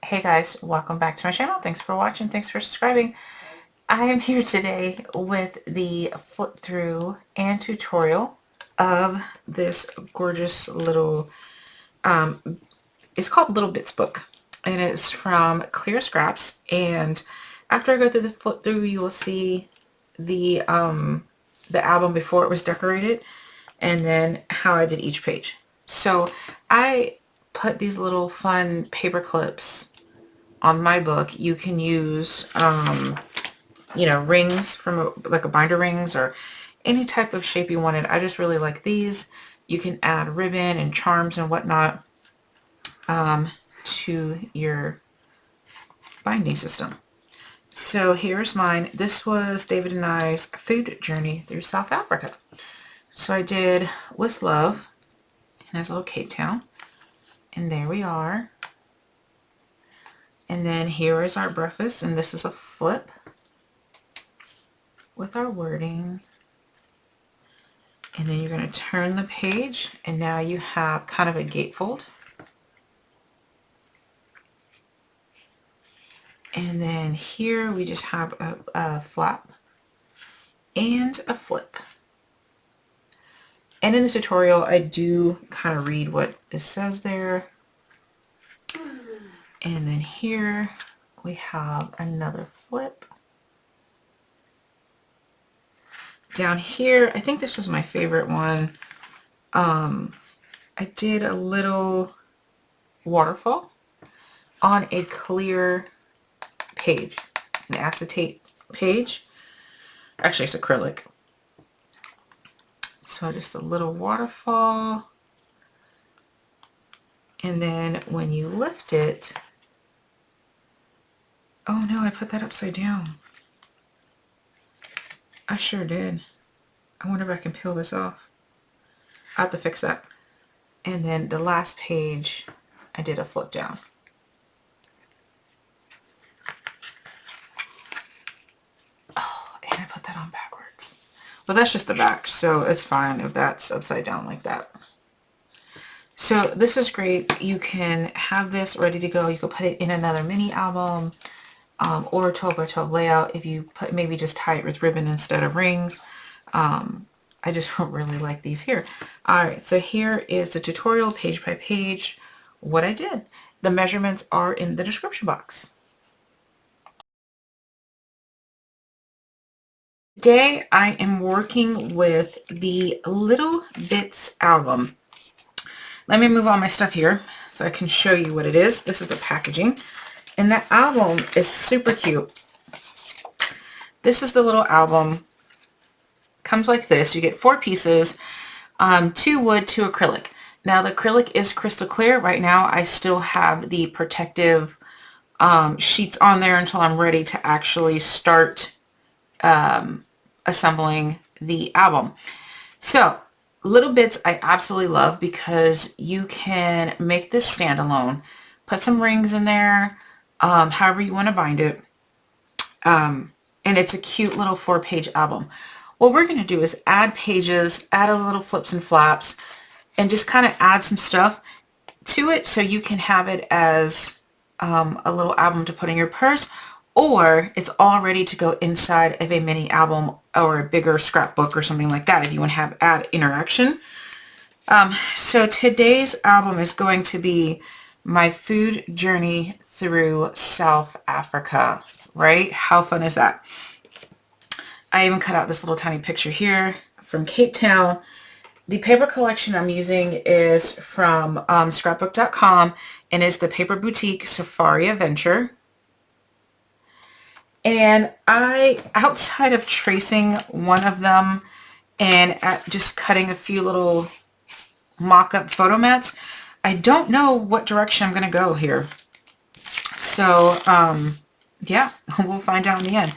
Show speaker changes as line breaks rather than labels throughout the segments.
Hey guys, welcome back to my channel. Thanks for watching. Thanks for subscribing. I am here today with the flip through and tutorial of this gorgeous little, it's called Little Bits book, and it's from Clear Scraps. And after I go through the flip through, you will see the album before it was decorated, and then how I did each page. So I put these little fun paper clips on my book. You can use, rings from like a binder rings or any type of shape you wanted. I just really like these. You can add ribbon and charms and whatnot to your binding system. So here's mine. This was David and I's food journey through South Africa. So I did With Love, and has a little Cape Town. And there we are. And then here is our breakfast, and this is a flip with our wording. And then you're going to turn the page, and now you have kind of a gatefold. And then here we just have a flap and a flip. And in the tutorial, I do kind of read what it says there. And then here we have another flip. Down here, I think this was my favorite one. I did a little waterfall on a clear page, an acetate page. Actually, it's acrylic. So just a little waterfall. And then when you lift it, oh no, I put that upside down. I sure did. I wonder if I can peel this off. I have to fix that. And then the last page, I did a flip down. Oh, and I put that on backwards. But that's just the back, so it's fine if that's upside down like that. So this is great. You can have this ready to go. You could put it in another mini album or a 12 by 12 layout if you put, maybe just tie it with ribbon instead of rings. I just really like these here. All right, so here is the tutorial page by page, what I did. The measurements are in the description box. Today I am working with the Little Bits album. Let me move all my stuff here so I can show you what it is. This is the packaging, and the album is super cute. This is the little album. Comes like this. You get 4 pieces, 2 wood, 2 acrylic. Now the acrylic is crystal clear. Right now I still have the protective sheets on there until I'm ready to actually start assembling the album. So Little Bits I absolutely love because you can make this standalone, put some rings in there, however you want to bind it, and it's a cute little 4-page album. What we're going to do is add pages, add a little flips and flaps, and just kind of add some stuff to it so you can have it as a little album to put in your purse, or it's all ready to go inside of a mini album or a bigger scrapbook or something like that if you want to have add interaction. So today's album is going to be my food journey through South Africa, right? How fun is that? I even cut out this little tiny picture here from Cape Town. The paper collection I'm using is from scrapbook.com, and is the Paper Boutique Safari Adventure. And I, outside of tracing one of them and just cutting a few little mock-up photo mats, I don't know what direction I'm going to go here. So, yeah, we'll find out in the end.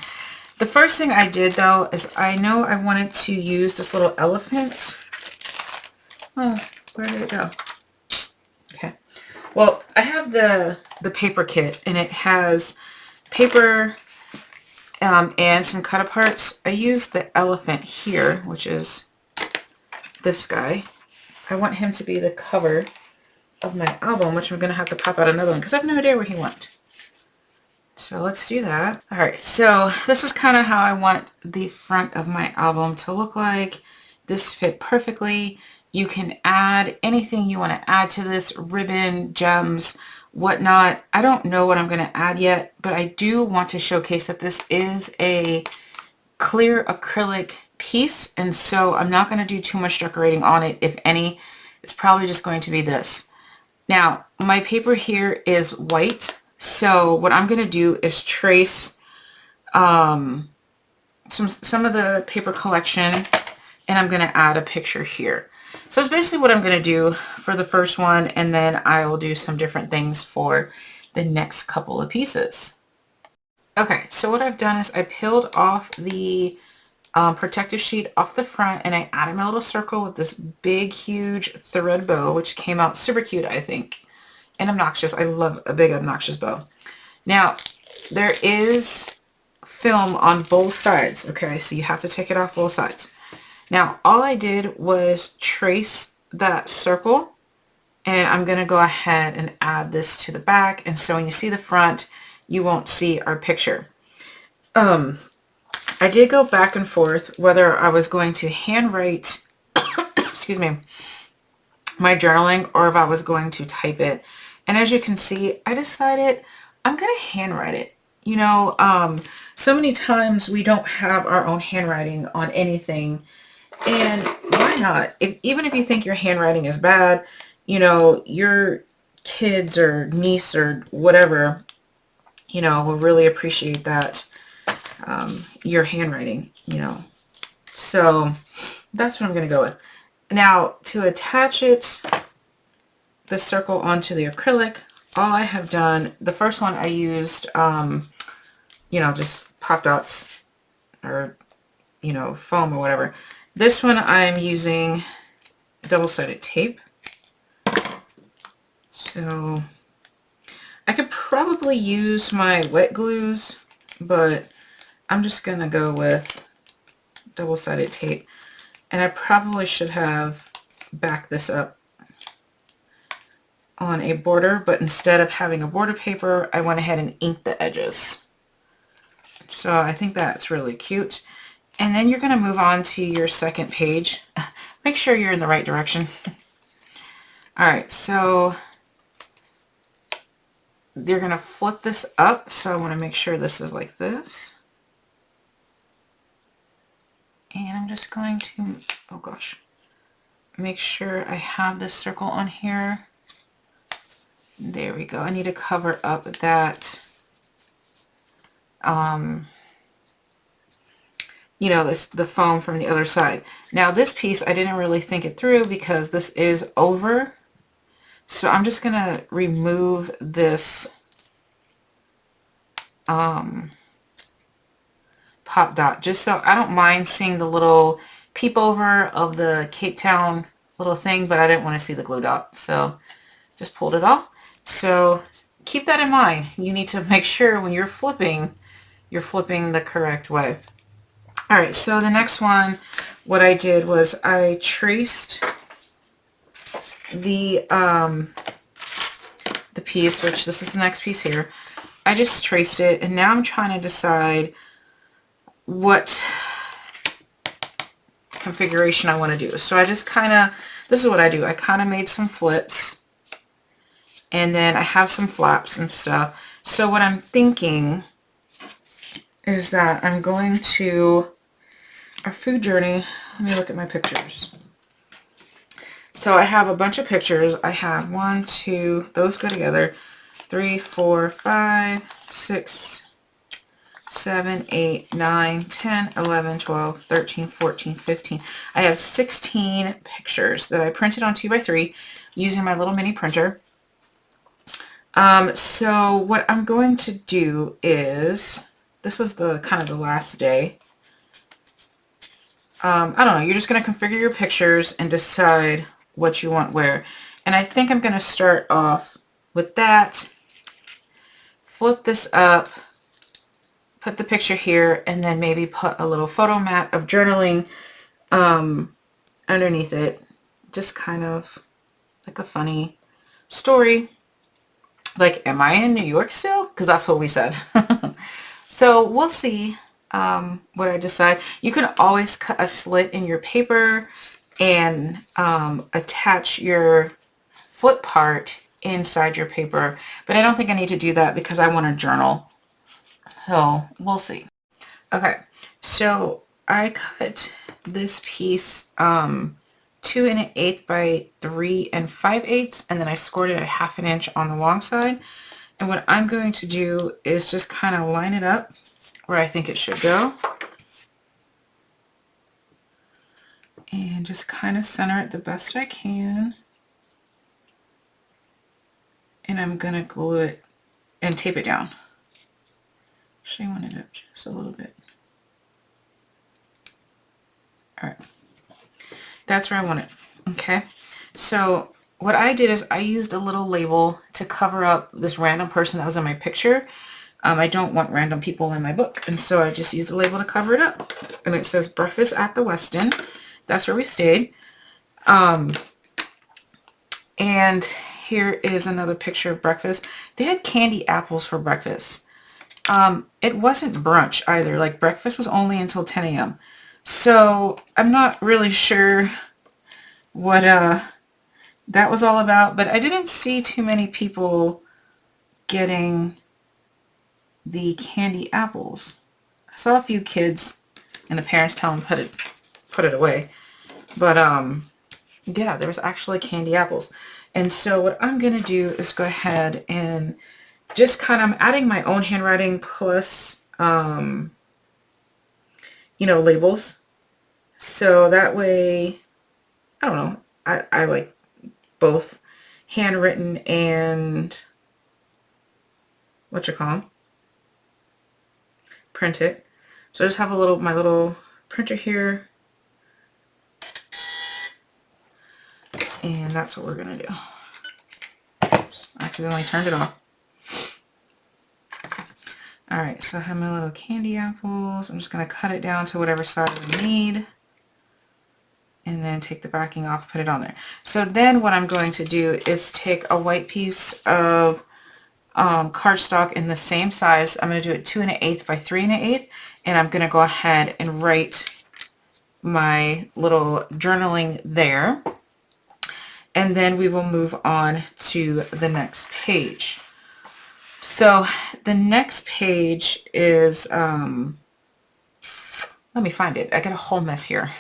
The first thing I did, though, is I know I wanted to use this little elephant. Oh, where did it go? Okay. Well, I have the paper kit, and it has paper and some cut aparts. I used the elephant here, which is this guy. I want him to be the cover of my album, which I'm going to have to pop out another one because I have no idea where he went. So let's do that. All right, so this is kind of how I want the front of my album to look like. This fit perfectly. You can add anything you want to add to this, ribbon, gems, whatnot. I don't know what I'm going to add yet, but I do want to showcase that this is a clear acrylic piece, and so I'm not going to do too much decorating on it. If any, it's probably just going to be this. Now, my paper here is white, so what I'm going to do is trace some of the paper collection, and I'm going to add a picture here. So that's basically what I'm going to do for the first one, and then I will do some different things for the next couple of pieces. Okay, so what I've done is I peeled off the protective sheet off the front, and I added my little circle with this big, huge thread bow, which came out super cute, I think, and obnoxious. I love a big, obnoxious bow. Now, there is film on both sides, okay? So you have to take it off both sides. Now, all I did was trace that circle, and I'm going to go ahead and add this to the back, and so when you see the front, you won't see our picture. I did go back and forth whether I was going to handwrite, excuse me, my journaling, or if I was going to type it. And as you can see, I decided I'm going to handwrite it. You know, so many times we don't have our own handwriting on anything. And why not? Even if you think your handwriting is bad, you know, your kids or niece or whatever, you know, will really appreciate that, your handwriting, you know. So that's what I'm going to go with. Now, to attach it, the circle onto the acrylic, all I have done, the first one I used, you know, just pop dots or, you know, foam or whatever. This one I'm using double-sided tape. So I could probably use my wet glues, but I'm just going to go with double-sided tape. And I probably should have backed this up on a border, but instead of having a border paper, I went ahead and inked the edges. So I think that's really cute. And then you're going to move on to your second page. Make sure you're in the right direction. All right, so you're going to flip this up. So I want to make sure this is like this. And I'm just going to, oh gosh, make sure I have this circle on here. There we go. I need to cover up that, you know, the foam from the other side. Now this piece, I didn't really think it through because this is over. So I'm just going to remove this pop dot, just so I don't mind seeing the little peep over of the Cape Town little thing, but I didn't want to see the glue dot. So just pulled it off. So keep that in mind. You need to make sure when you're flipping the correct way. All right, so the next one, what I did was I traced the piece, which this is the next piece here. I just traced it, and now I'm trying to decide what configuration I want to do. So I just kind of, this is what I do. I kind of made some flips, and then I have some flaps and stuff. So what I'm thinking is that I'm going to, our food journey, let me look at my pictures. So I have a bunch of pictures. I have 1, 2, those go together, 3, 4, 5, 6, 7, 8, 9, 10, 11, 12, 13, 14, 15. I have 16 pictures that I printed on 2x3 using my little mini printer. So what I'm going to do is, this was the kind of the last day. I don't know, you're just going to configure your pictures and decide what you want where. And I think I'm going to start off with that, flip this up, put the picture here, and then maybe put a little photo mat of journaling underneath it. Just kind of like a funny story. Like, am I in New York still? Because that's what we said. So we'll see what I decide. You can always cut a slit in your paper and attach your flip part inside your paper. But I don't think I need to do that because I want to journal. So we'll see. Okay, so I cut this piece 2 1/8 by 3 5/8, and then I scored it at 1/2 inch on the long side. And what I'm going to do is just kind of line it up where I think it should go. And just kind of center it the best I can. And I'm going to glue it and tape it down. Actually, I want it up just a little bit. All right. That's where I want it. Okay. So what I did is I used a little label to cover up this random person that was in my picture. I don't want random people in my book. And so I just used a label to cover it up. And it says Breakfast at the Westin. That's where we stayed. And here is another picture of breakfast. They had candy apples for breakfast. It wasn't brunch either. Like, breakfast was only until 10 a.m. So I'm not really sure what that was all about, but I didn't see too many people getting the candy apples. I saw a few kids and the parents tell them put it away. But yeah, there was actually candy apples. And so what I'm going to do is go ahead and just kind of, I'm adding my own handwriting plus, you know, labels. So that way, I don't know, I like both handwritten and print it. So I just have my little printer here. And that's what we're going to do. Oops, I accidentally turned it off. Alright, so I have my little candy apples. I'm just going to cut it down to whatever size we need. And then take the backing off, put it on there. So then what I'm going to do is take a white piece of cardstock in the same size. I'm going to do it 2 1/8 by 3 1/8. And I'm going to go ahead and write my little journaling there. And then we will move on to the next page. So the next page is, let me find it. I got a whole mess here.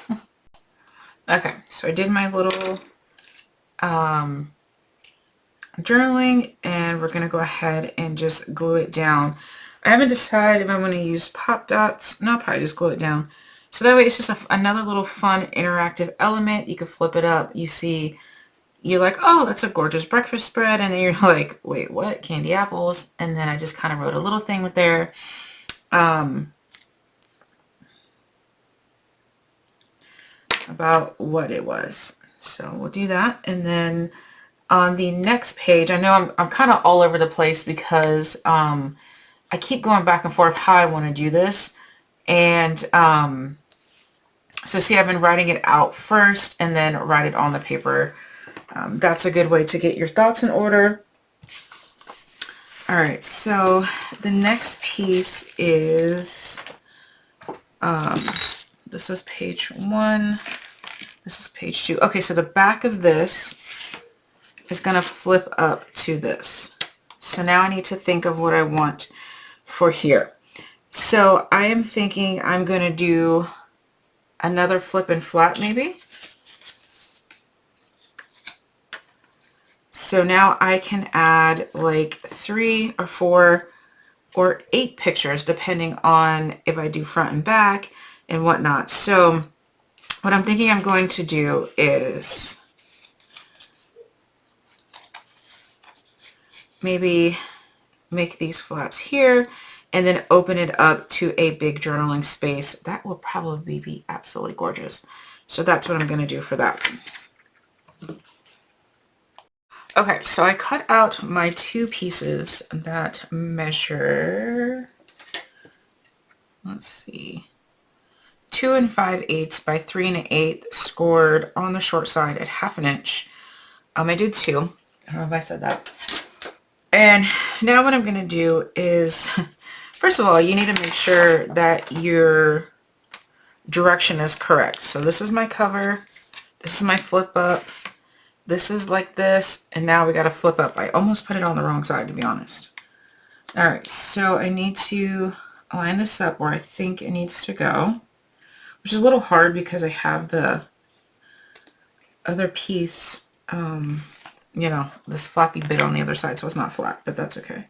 Okay, so I did my little journaling, and we're going to go ahead and just glue it down. I haven't decided if I'm going to use pop dots. No, I'll probably just glue it down. So that way it's just another little fun interactive element. You can flip it up. You see, you're like, oh, that's a gorgeous breakfast spread. And then you're like, wait, what? Candy apples. And then I just kind of wrote a little thing with there. About what it was. So we'll do that. And then on the next page, I know I'm kind of all over the place because I keep going back and forth how I want to do this. And so see, I've been writing it out first and then write it on the paper. That's a good way to get your thoughts in order. All right, so the next piece is, this was page 1, this is page 2. Okay, so the back of this is going to flip up to this. So now I need to think of what I want for here. So I am thinking I'm going to do another flip and flat maybe. So now I can add like 3 or 4 or 8 pictures depending on if I do front and back and whatnot. So what I'm thinking I'm going to do is maybe make these flaps here and then open it up to a big journaling space. That will probably be absolutely gorgeous. So that's what I'm going to do for that. Okay, so I cut out my 2 pieces that measure, let's see, 2 5/8 by 3 1/8, scored on the short side at 1/2 inch. I did 2. I don't know if I said that. And now what I'm going to do is, first of all, you need to make sure that your direction is correct. So this is my cover. This is my flip up. This is like this. And now we got to flip up. I almost put it on the wrong side, to be honest. All right. So I need to line this up where I think it needs to go, which is a little hard because I have the other piece, you know, this floppy bit on the other side, so it's not flat, but that's okay.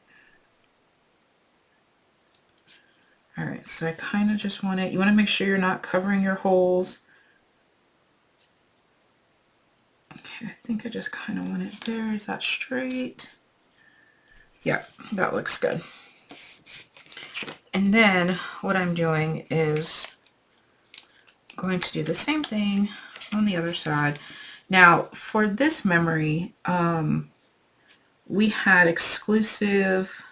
All right, so I kind of just want it, you want to make sure you're not covering your holes. Okay, I think I just kind of want it there. Is that straight? Yeah, that looks good. And then what I'm doing is going to do the same thing on the other side. Now, for this memory, we had exclusive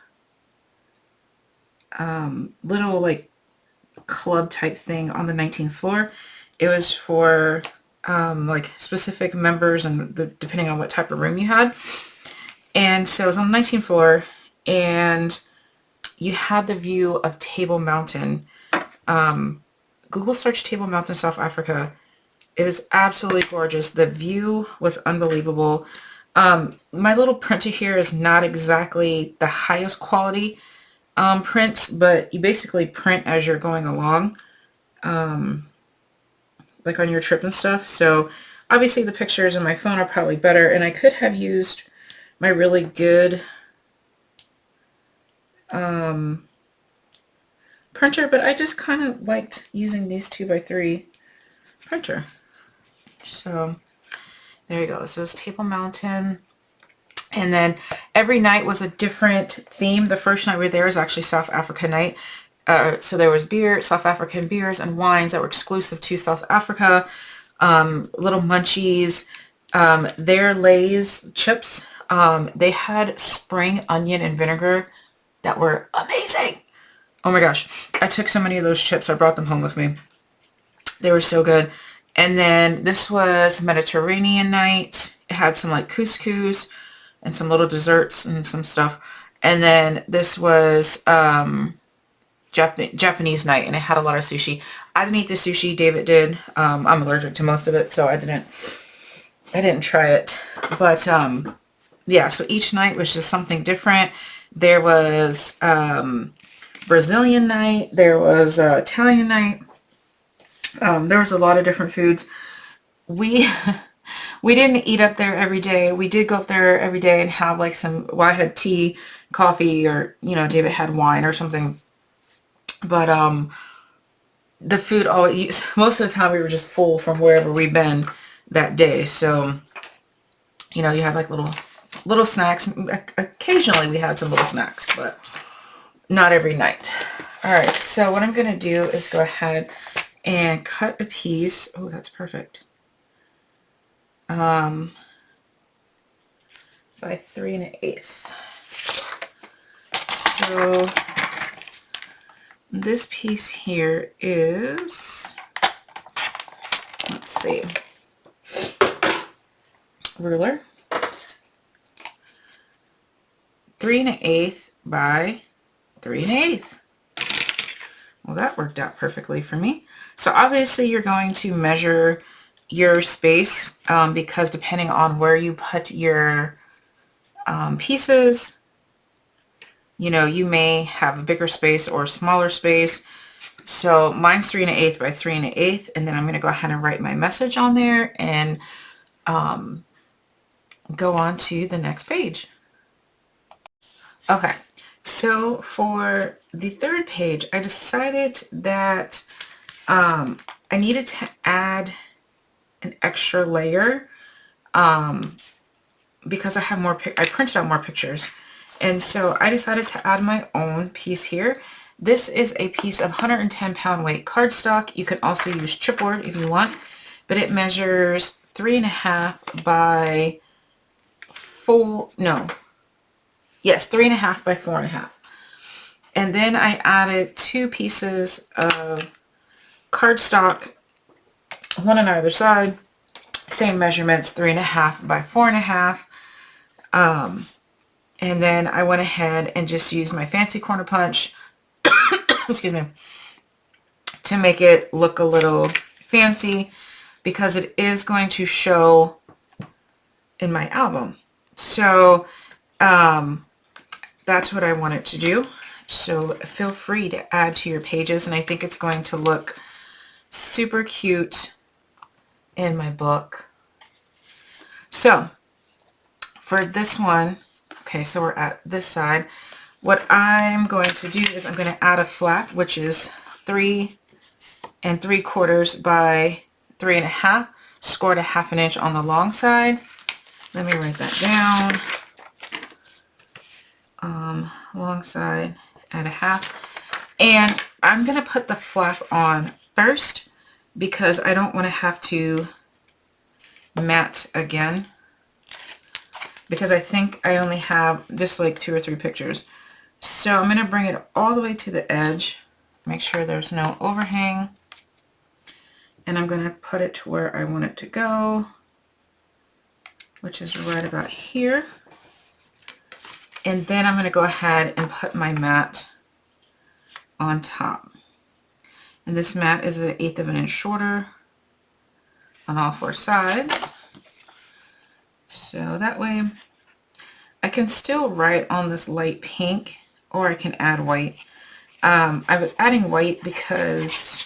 little like club type thing on the 19th floor. It was for like specific members and depending on what type of room you had. And so it was on the 19th floor, and you had the view of Table Mountain. Google search Table Mountain, South Africa. It was absolutely gorgeous. The view was unbelievable. My little printer here is not exactly the highest quality prints, but you basically print as you're going along, like on your trip and stuff. So obviously the pictures on my phone are probably better, and I could have used my really good printer, but I just kind of liked using these 2x3 printer. So there you go. So it's Table Mountain. And then every night was a different theme. The first night we were there was actually South Africa night. So there was beer, South African beers and wines that were exclusive to South Africa. Little munchies. Their Lay's chips. They had spring onion and vinegar that were amazing. Oh my gosh. I took so many of those chips. I brought them home with me. They were so good. And then this was Mediterranean night. It had some like couscous and some little desserts and some stuff. And then this was Japanese night, and it had a lot of sushi. I didn't eat the sushi. David did. I'm allergic to most of it, so I didn't try it. But yeah, so each night was just something different. There was Brazilian night. There was Italian night. There was a lot of different foods. We didn't eat up there every day. We did go up there every day and have like well, I had tea, coffee, or, you know, David had wine or something. But the food always, most of the time we were just full from wherever we've been that day. So, you know, you had like little snacks. Occasionally we had some little snacks, but not every night. All right, so what I'm going to do is go ahead and cut a piece. Oh, that's perfect. By 3 1/8. So this piece here is, let's see, ruler, 3 1/8 by 3 1/8. Well, that worked out perfectly for me. So obviously you're going to measure your space because depending on where you put your pieces, you know, you may have a bigger space or a smaller space. So mine's 3 1/8 by 3 1/8, and then I'm going to go ahead and write my message on there and go on to the next page. Okay, so for the third page, I decided that I needed to add an extra layer because I have more, I printed out more pictures. And so I decided to add my own piece here. This is a piece of 110 pound weight cardstock. You can also use chipboard if you want, but it measures 3 1/2 by 4, no, yes, 3 1/2 by 4 1/2. And then I added 2 pieces of cardstock, one on either side, same measurements, 3 1/2 by 4 1/2. And then I went ahead and just used my fancy corner punch, excuse me, to make it look a little fancy because it is going to show in my album. So that's what I wanted to do. So feel free to add to your pages, and I think it's going to look super cute in my book. So for this one, okay, so we're at this side. What I'm going to do is I'm going to add a flap, which is 3 3/4 by 3 1/2, scored a 1/2 inch on the long side. Let me write that down. Long side at 1/2. And I'm going to put the flap on first because I don't want to have to mat again, because I think I only have just like 2 or 3 pictures. So I'm going to bring it all the way to the edge, make sure there's no overhang, and I'm going to put it to where I want it to go, which is right about here. And then I'm going to go ahead and put my mat on top. And this mat is 1/8 of an inch shorter on all 4 sides. So that way I can still write on this light pink, or I can add white. I was adding white because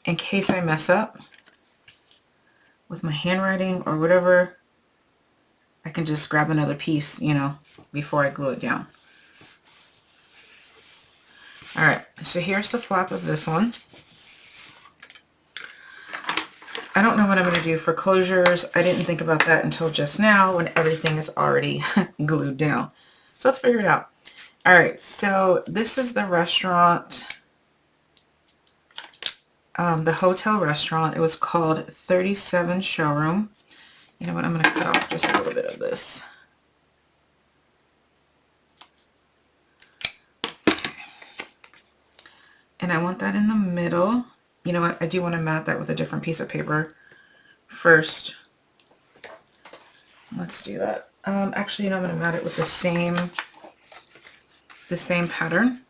in case I mess up with my handwriting or whatever, I can just grab another piece, you know, before I glue it down. Alright, so here's the flap of this one. I don't know what I'm going to do for closures. I didn't think about that until just now when everything is already glued down. So let's figure it out. Alright, so this is the restaurant, the hotel restaurant. It was called 37 Showroom. You know what, I'm going to cut off just a little bit of this. And I want that in the middle. You know what, I do want to mat that with a different piece of paper first. Let's do that. Actually, you know, I'm going to mat it with the same pattern.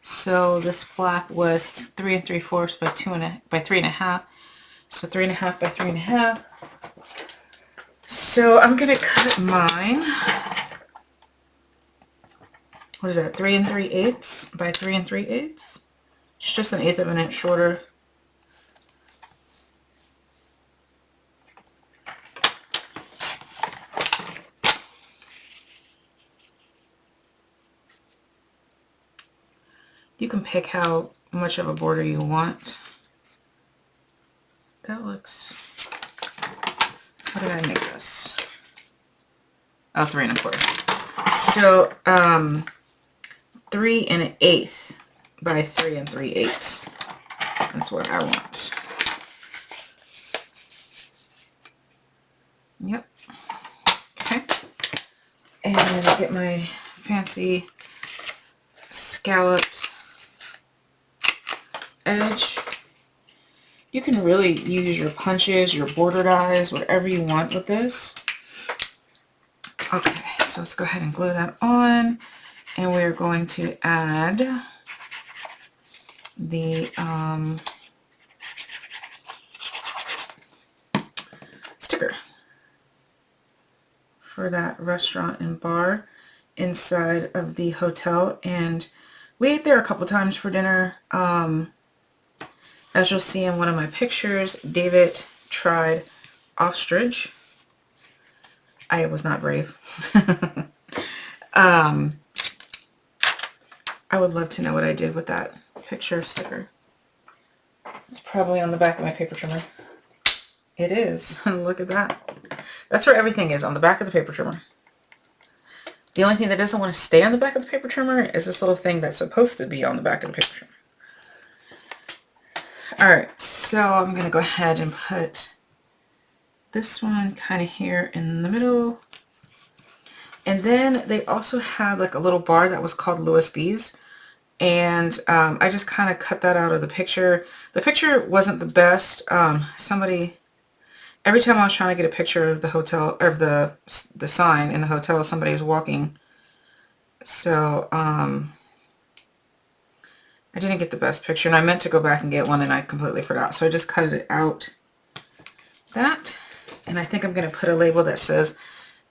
So this flap was 3 3/4 by 3 1/2. So 3 1/2 by 3 1/2. So I'm going to cut mine. What is that? 3 3/8 by 3 3/8. It's just 1/8 of an inch shorter. You can pick how much of a border you want. That looks... How did I make this? Oh, 3 1/4. So, 3 1/8 by 3 3/8. That's what I want. Yep. Okay. And then I get my fancy scalloped edge. You can really use your punches, your border dies, whatever you want with this. Okay, so let's go ahead and glue that on, and we're going to add the sticker for that restaurant and bar inside of the hotel. And we ate there a couple times for dinner. As you'll see in one of my pictures, David tried ostrich. I was not brave. I would love to know what I did with that picture sticker. It's probably on the back of my paper trimmer. It is. Look at that. That's where everything is, on the back of the paper trimmer. The only thing that doesn't want to stay on the back of the paper trimmer is this little thing that's supposed to be on the back of the paper trimmer. Alright, so I'm going to go ahead and put this one kind of here in the middle. And then they also had like a little bar that was called Louis B's. And I just kind of cut that out of the picture. The picture wasn't the best. Somebody Every time I was trying to get a picture of the hotel, or the sign in the hotel, somebody was walking. So, I didn't get the best picture, and I meant to go back and get one, and I completely forgot. So I just cut it out, that, and I think I'm going to put a label that says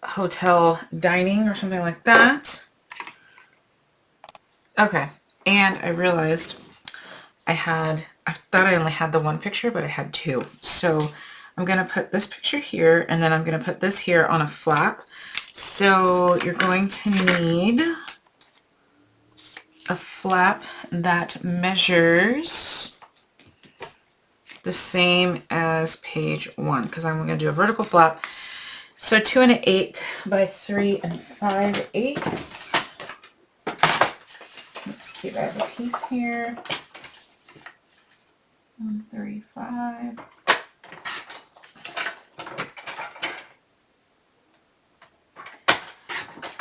hotel dining or something like that. Okay, and I realized I thought I only had the one picture, but I had two. So I'm going to put this picture here, and then I'm going to put this here on a flap. So you're going to need a flap that measures the same as page 1, because I'm going to do a vertical flap. So 2 1/8 by 3 5/8. Let's see if I have a piece here. 135.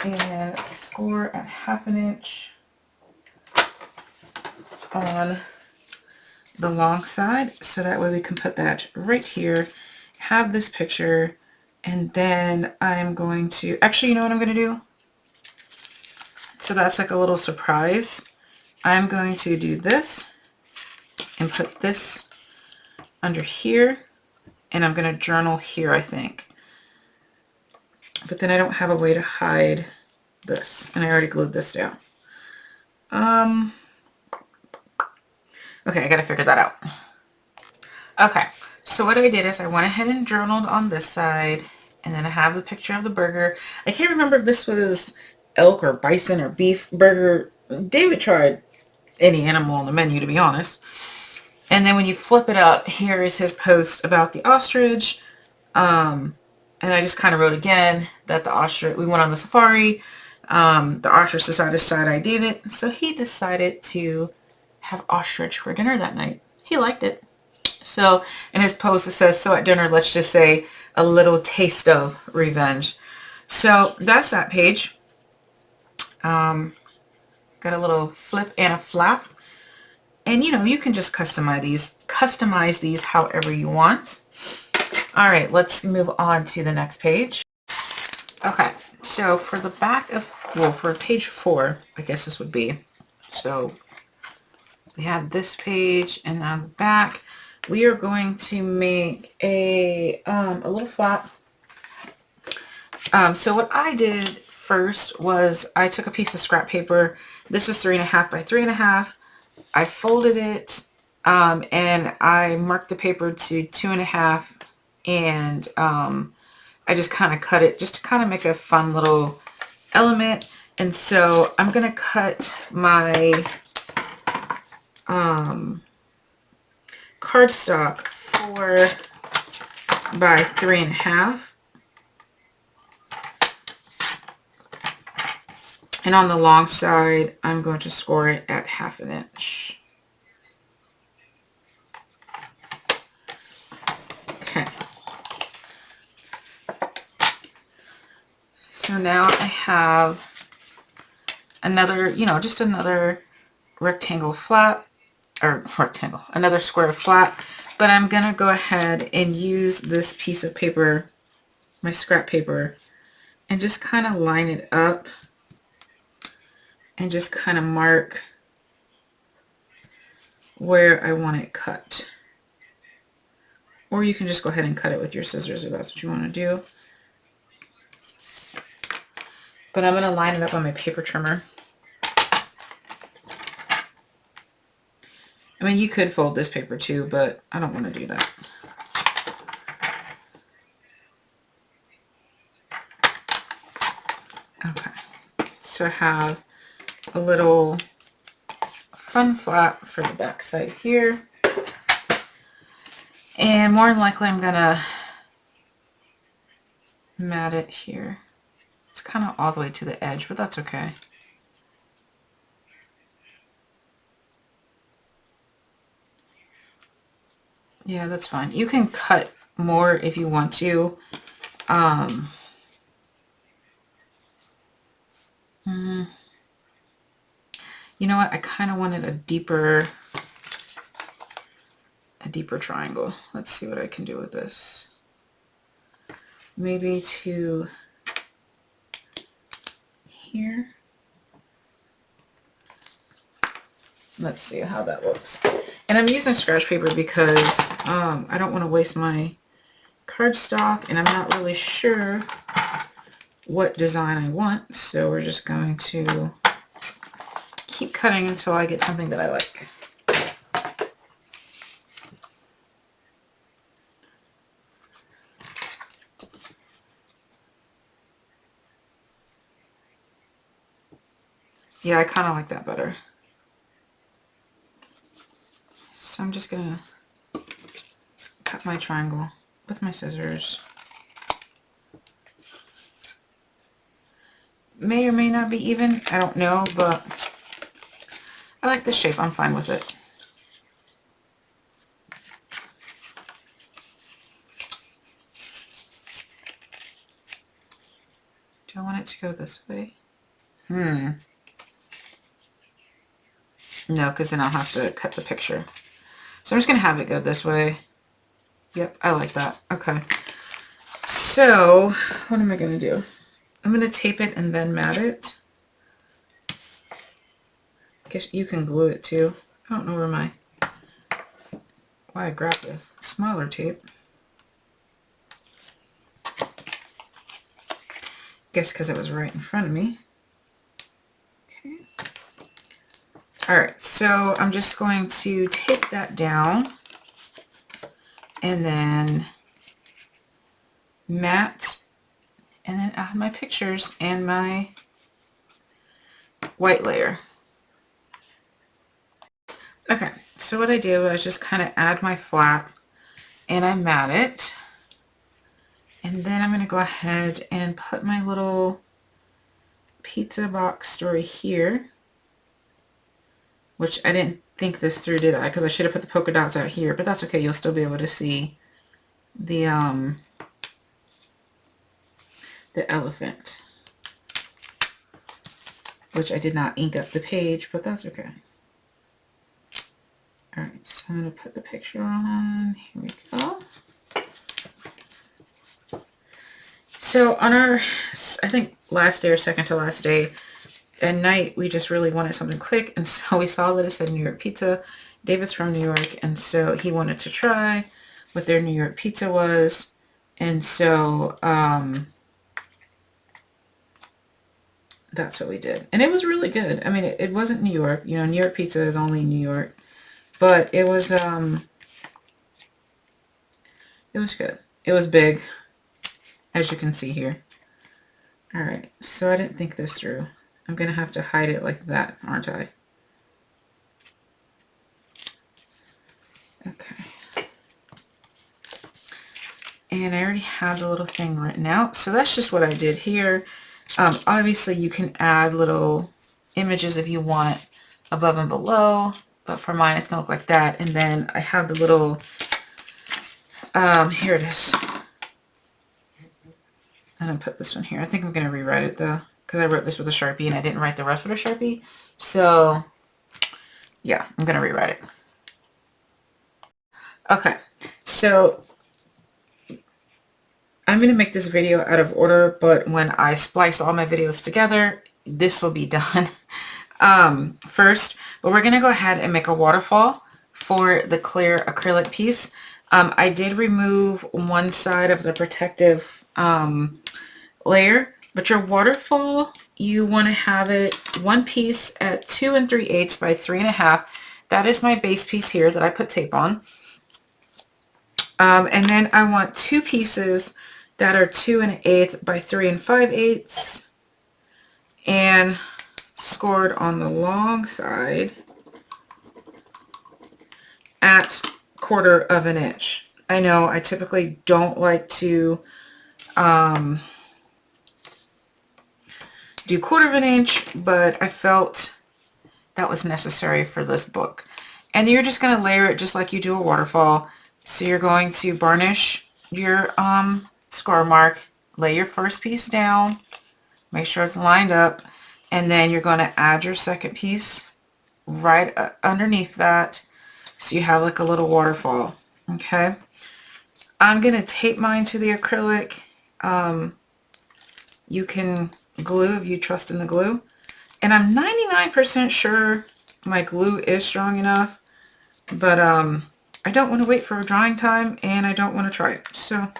And score at 1/2 inch on the long side, so that way we can put that right here, have this picture, and then I'm going to, actually, you know what I'm going to do? So that's like a little surprise. I'm going to do this and put this under here, and I'm going to journal here, I think. But then I don't have a way to hide this, and I already glued this down. Okay, I got to figure that out. Okay, so what I did is I went ahead and journaled on this side, and then I have a picture of the burger. I can't remember if this was elk or bison or beef burger. David tried any animal on the menu, to be honest. And then when you flip it up, here is his post about the ostrich. And I just kind of wrote again that the ostrich, we went on the safari. The ostrich decided to side-eye David, so he decided to have ostrich for dinner that night. He liked it. So in his post it says, so at dinner, let's just say a little taste of revenge. So that's that page. Got a little flip and a flap. And you know, you can just customize these however you want. All right, let's move on to the next page. Okay, so for the back of, well, for page 4, I guess this would be. So we have this page, and on the back, we are going to make a little flap. So what I did first was I took a piece of scrap paper. This is 3.5 by 3.5. I folded it, and I marked the paper to 2.5, and I just kind of cut it just to kind of make a fun little element. And so I'm going to cut my cardstock 4 by 3.5. And on the long side, I'm going to score it at 1/2 inch. Okay. So now I have another, just another rectangle flap, or rectangle, another square flap. But I'm going to go ahead and use this piece of paper, my scrap paper, and just kind of line it up and just kind of mark where I want it cut. Or you can just go ahead and cut it with your scissors if that's what you want to do. But I'm going to line it up on my paper trimmer. I mean, you could fold this paper too, but I don't want to do that. Okay, so I have a little fun flap for the back side here. And more than likely I'm gonna mat it here. It's kind of all the way to the edge, but that's okay. Yeah, that's fine. You can cut more if you want to. You know what? I kind of wanted a deeper triangle. Let's see what I can do with this. maybe to here. Let's see how that looks. And I'm using scratch paper because I don't want to waste my cardstock, and I'm not really sure what design I want. So we're just going to keep cutting until I get something that I like. Yeah, I kind of like that better. So I'm just going to cut my triangle with my scissors. May or may not be even, I don't know, but I like the shape. I'm fine with it. Do I want it to go this way? No, because then I'll have to cut the picture. So I'm just going to have it go this way. Yep, I like that. Okay. So what am I going to do? I'm going to tape it and then mat it. I guess you can glue it too. I don't know why I grabbed the smaller tape. Guess because it was right in front of me. Okay. All right, so I'm just going to tape that down and then mat, and then add my pictures and my white layer. Okay, so what I do is just kind of add my flat and I mat it. And then I'm going to go ahead and put my little pizza box story here, which I didn't think this through, did I? Because I should have put the polka dots out here, but that's okay. You'll still be able to see the elephant, which I did not ink up the page, but that's okay. All right, so I'm going to put the picture on. Here we go. So on our, I think last day or second to last day at night, we just really wanted something quick. And so we saw that it said New York pizza. David's from New York. And so he wanted to try what their New York pizza was. And so that's what we did. And it was really good. I mean, it wasn't New York. You know, New York pizza is only New York. But it was good. It was big, as you can see here. All right, so I didn't think this through. I'm going to have to hide it like that, aren't I? Okay. And I already have the little thing written out. So that's just what I did here. Obviously, you can add little images if you want above and below. But for mine, it's going to look like that. And then I have the little, here it is. I'm going to put this one here. I think I'm going to rewrite it though, because I wrote this with a Sharpie and I didn't write the rest with a Sharpie. So yeah, I'm going to rewrite it. Okay, so I'm going to make this video out of order, but when I splice all my videos together, this will be done first. But we're going to go ahead and make a waterfall for the clear acrylic piece. I did remove one side of the protective layer, but your waterfall, you want to have it one piece at 2 3/8 by 3.5. That is my base piece here that I put tape on. And then I want two pieces that are 2 1/8 by 3 5/8 and scored on the long side at 1/4 of an inch. I know I typically don't like to do 1/4 of an inch, but I felt that was necessary for this book. And you're just going to layer it just like you do a waterfall. So you're going to varnish your score mark, lay your first piece down, make sure it's lined up, and then you're going to add your second piece right underneath that, so you have like a little waterfall. Okay, I'm going to tape mine to the acrylic You can glue if you trust in the glue. And I'm 99% sure my glue is strong enough, but I don't want to wait for a drying time and I don't want to try it. So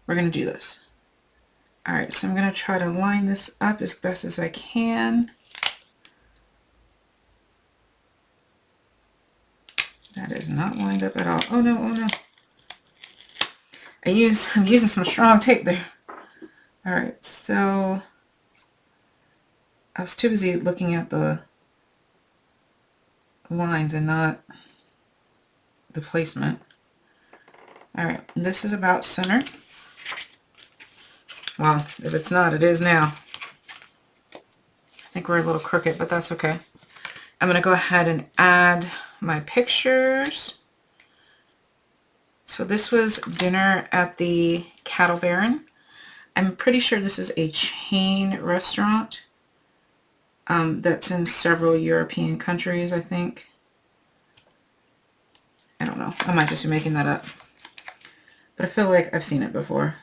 we're going to do this. All right, so I'm going to try to line this up as best as I can. That is not lined up at all. Oh no, oh no. I'm using some strong tape there. All right, so I was too busy looking at the lines and not the placement. All right, this is about center. Well, if it's not, it is now. I think we're a little crooked, but that's okay. I'm going to go ahead and add my pictures. So this was dinner at the Cattle Baron. I'm pretty sure this is a chain restaurant that's in several European countries, I think. I don't know. I might just be making that up. But I feel like I've seen it before.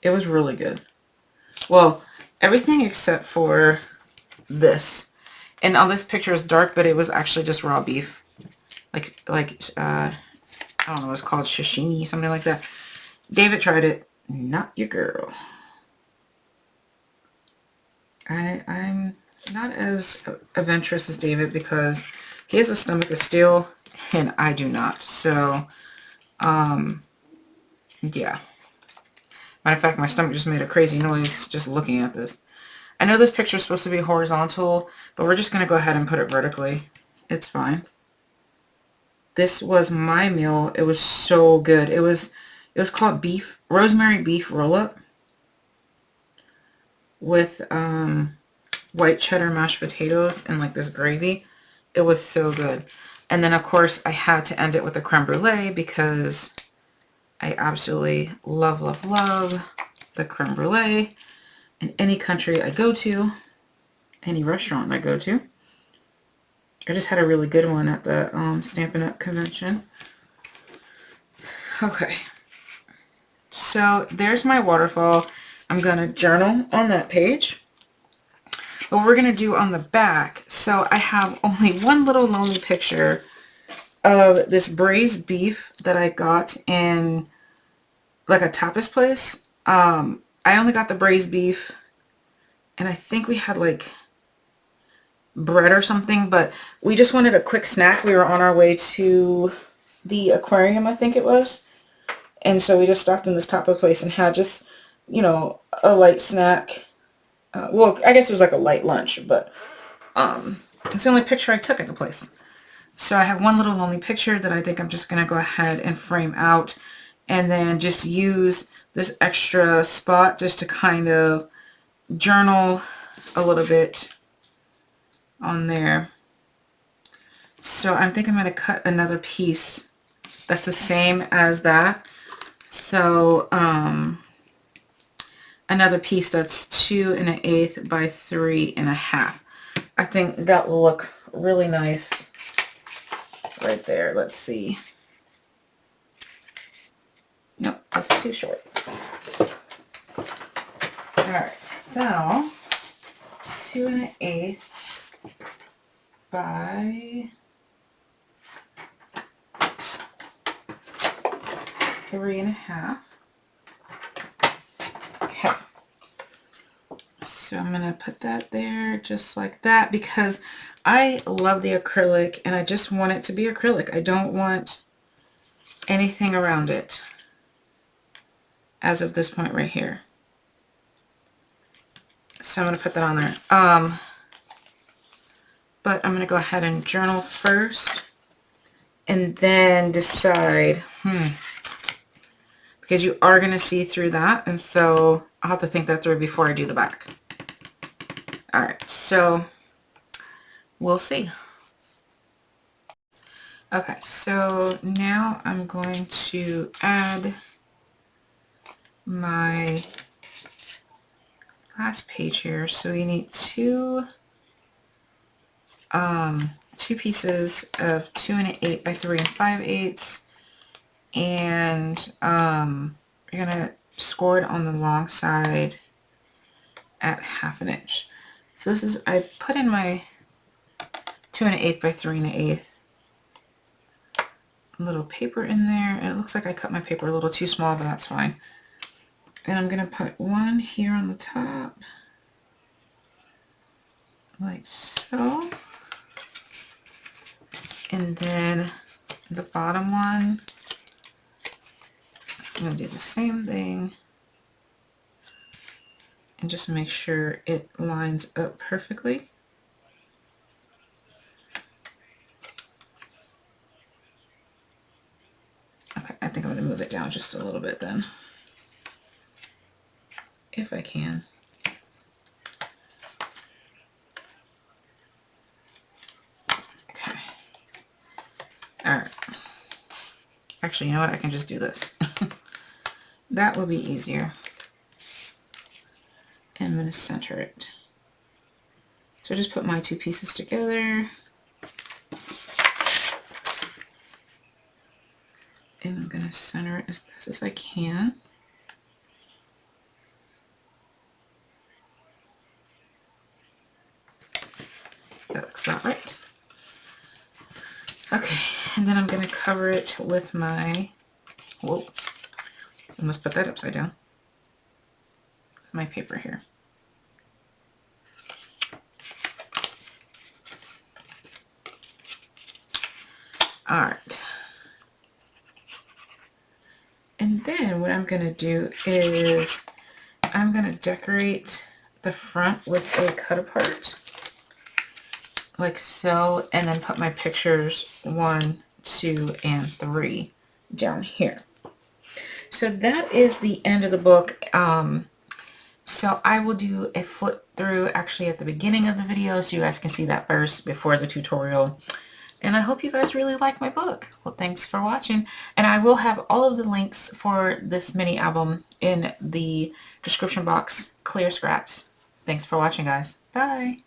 It was really good. Well, everything except for this. And on this picture is dark, but it was actually just raw beef. Like I don't know what it's called, sashimi, something like that. David tried it. Not your girl. I'm not as adventurous as David because he has a stomach of steel and I do not. So, yeah. Matter of fact, my stomach just made a crazy noise just looking at this. I know this picture is supposed to be horizontal, but we're just going to go ahead and put it vertically. It's fine. This was my meal. It was so good. It was called rosemary beef roll-up with white cheddar mashed potatoes and like this gravy. It was so good. And then of course I had to end it with a creme brulee because I absolutely love, love, love the creme brulee in any country I go to, any restaurant I go to. I just had a really good one at the Stampin' Up! Convention. Okay. So there's my waterfall. I'm going to journal on that page. What we're going to do on the back, so I have only one little lonely picture of this braised beef that I got in like a tapas place. I only got the braised beef and I think we had like bread or something, but we just wanted a quick snack. We were on our way to the aquarium, I think it was. And so we just stopped in this tapas place and had just, you know, a light snack. Well, I guess it was like a light lunch, but it's the only picture I took at the place. So I have one little lonely picture that I think I'm just going to go ahead and frame out and then just use this extra spot just to kind of journal a little bit on there. So I think I'm going to cut another piece that's the same as that. So another piece that's 2 1/8 by 3 1/2. I think that will look really nice right there. Let's see. Nope, that's too short. All right, so 2 1/8 by 3 1/2. Okay. So I'm going to put that there just like that because I love the acrylic and I just want it to be acrylic. I don't want anything around it as of this point right here. So I'm going to put that on there. But I'm going to go ahead and journal first and then decide, because you are going to see through that. And so I'll have to think that through before I do the back. All right, so we'll see. Okay, so now I'm going to add my last page here. So you need two pieces of 2 1/8 by 3 5/8, and you're gonna scored on the long side at 1/2 inch. So this is, I put in my 2 1/8 by 3 1/8 little paper in there, and it looks like I cut my paper a little too small, but that's fine. And I'm going to put one here on the top, like so. And then the bottom one, I'm going to do the same thing and just make sure it lines up perfectly. Okay, I think I'm going to move it down just a little bit then, if I can. Okay. All right. Actually, you know what? I can just do this. That would be easier. And I'm going to center it. So I just put my two pieces together. And I'm going to center it as best as I can. That looks about right. Okay, and then I'm going to cover it with my, whoa, almost put that upside down. With my paper here. All right. And then what I'm going to do is I'm going to decorate the front with a cut apart, like so, and then put my pictures 1, 2, and 3 down here. So that is the end of the book. So I will do a flip through actually at the beginning of the video so you guys can see that first before the tutorial. And I hope you guys really like my book. Well, thanks for watching. And I will have all of the links for this mini album in the description box, clear scraps. Thanks for watching, guys. Bye.